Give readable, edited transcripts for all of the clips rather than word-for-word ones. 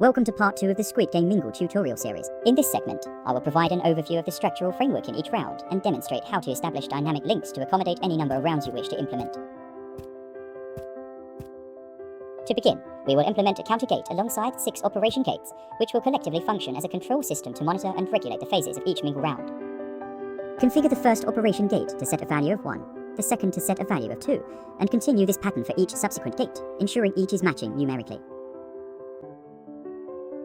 Welcome to part 2 of the Squid Game Mingle tutorial series. In this segment, I will provide an overview of the structural framework in each round and demonstrate how to establish dynamic links to accommodate any number of rounds you wish to implement. To begin, we will implement a counter gate alongside 6 operation gates, which will collectively function as a control system to monitor and regulate the phases of each Mingle round. Configure the first operation gate to set a value of 1, the second to set a value of 2, and continue this pattern for each subsequent gate, ensuring each is matching numerically.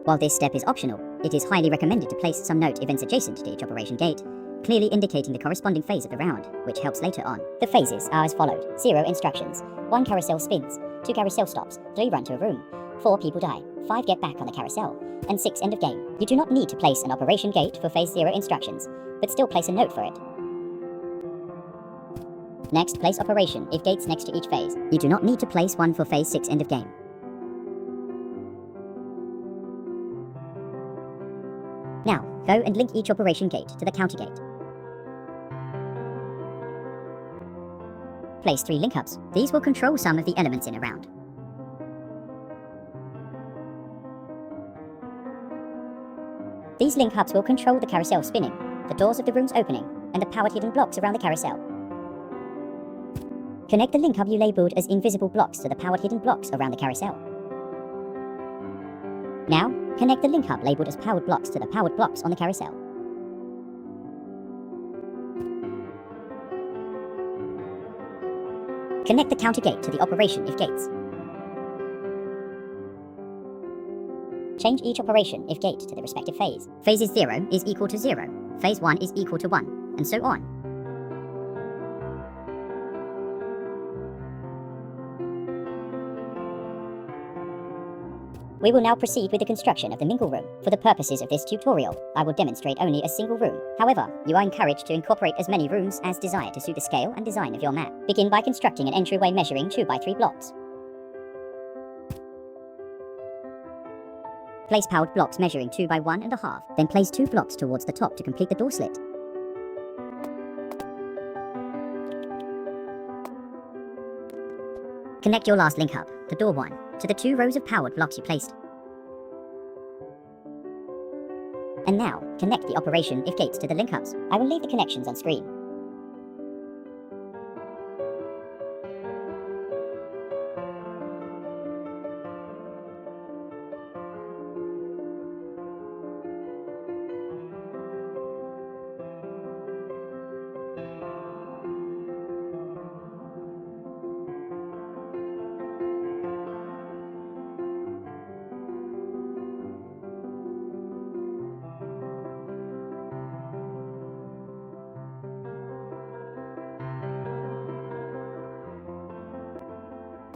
While this step is optional, it is highly recommended to place some note events adjacent to each operation gate, clearly indicating the corresponding phase of the round, which helps later on. The phases are as followed: 0 instructions, 1 carousel spins, 2 carousel stops, 3 run to a room, 4 people die, 5 get back on the carousel, and 6 end of game. You do not need to place an operation gate for phase 0 instructions, but still place a note for it. Next, place operation if gates next to each phase. You do not need to place one for phase 6 end of game. Now, go and link each operation gate to the counter gate. Place 3 link hubs. These will control some of the elements in a round. These link hubs will control the carousel spinning, the doors of the rooms opening, and the powered hidden blocks around the carousel. Connect the link hub you labeled as invisible blocks to the powered hidden blocks around the carousel. Now, connect the link hub labeled as powered blocks to the powered blocks on the carousel. Connect the counter gate to the operation if gates. Change each operation if gate to the respective phase. Phases 0 is equal to 0, phase 1 is equal to 1, and so on. We will now proceed with the construction of the Mingle room. For the purposes of this tutorial, I will demonstrate only a single room. However, you are encouraged to incorporate as many rooms as desired to suit the scale and design of your map. Begin by constructing an entryway measuring 2 by 3 blocks. Place powered blocks measuring 2 by 1.5, then place 2 blocks towards the top to complete the door slit. Connect your last link hub, the door 1, to the 2 rows of powered blocks you placed. And now, connect the operation if gates to the link hubs. I will leave the connections on screen.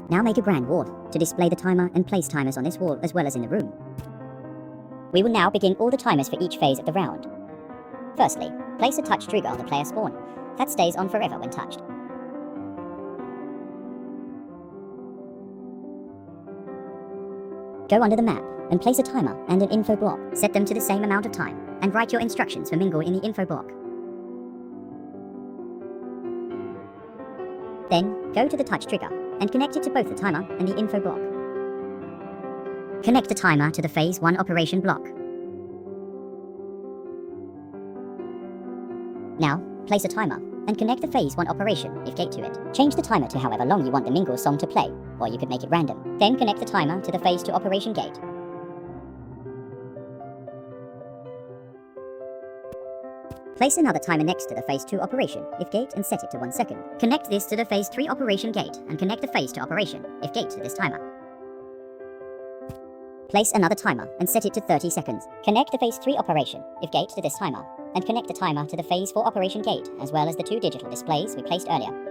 Now make a grand wall to display the timer and place timers on this wall as well as in the room. We will now begin all the timers for each phase of the round. Firstly, place a touch trigger on the player spawn. That stays on forever when touched. Go under the map and place a timer and an info block. Set them to the same amount of time and write your instructions for Mingle in the info block. Then, go to the touch trigger and connect it to both the timer and the info block. Connect the timer to the phase 1 operation block. Now, place a timer and connect the phase 1 operation if gate to it. Change the timer to however long you want the Mingle song to play, or you could make it random. Then connect the timer to the phase 2 operation gate. Place another timer next to the phase 2 operation if gate and set it to 1 second. Connect this to the phase 3 operation gate and connect the phase 2 operation if gate to this timer. Place another timer and set it to 30 seconds. Connect the phase 3 operation if gate to this timer and connect the timer to the phase 4 operation gate as well as the 2 digital displays we placed earlier.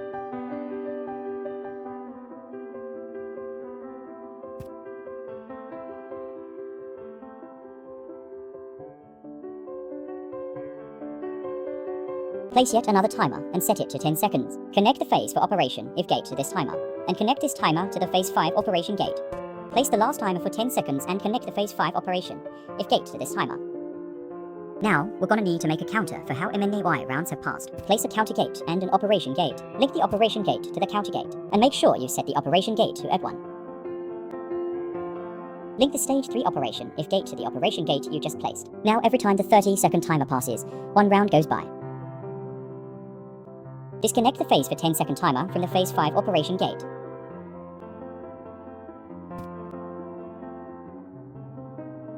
Place yet another timer and set it to 10 seconds. Connect the phase for operation if gate to this timer, and connect this timer to the phase 5 operation gate. Place the last timer for 10 seconds and connect the phase 5 operation if gate to this timer. Now, we're gonna need to make a counter for how many rounds have passed. Place a counter gate and an operation gate. Link the operation gate to the counter gate, and make sure you set the operation gate to add 1. Link the stage 3 operation if gate to the operation gate you just placed. Now every time the 30-second timer passes, 1 round goes by. Disconnect the phase for 10-second timer from the phase 5 operation gate.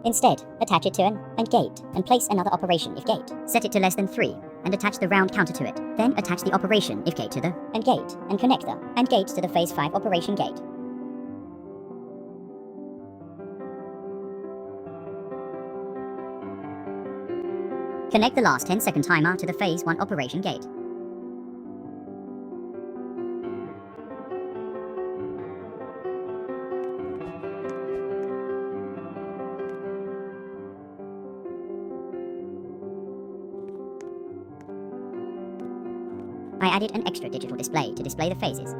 Instead, attach it to an and gate and place another operation if gate. Set it to less than 3 and attach the round counter to it. Then attach the operation if gate to the and gate and connect the and gate to the phase 5 operation gate. Connect the last 10-second timer to the phase 1 operation gate. I added an extra digital display to display the phases.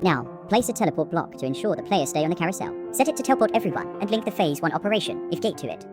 Now, place a teleport block to ensure the players stay on the carousel. Set it to teleport everyone and link the phase 1 operation if gate to it.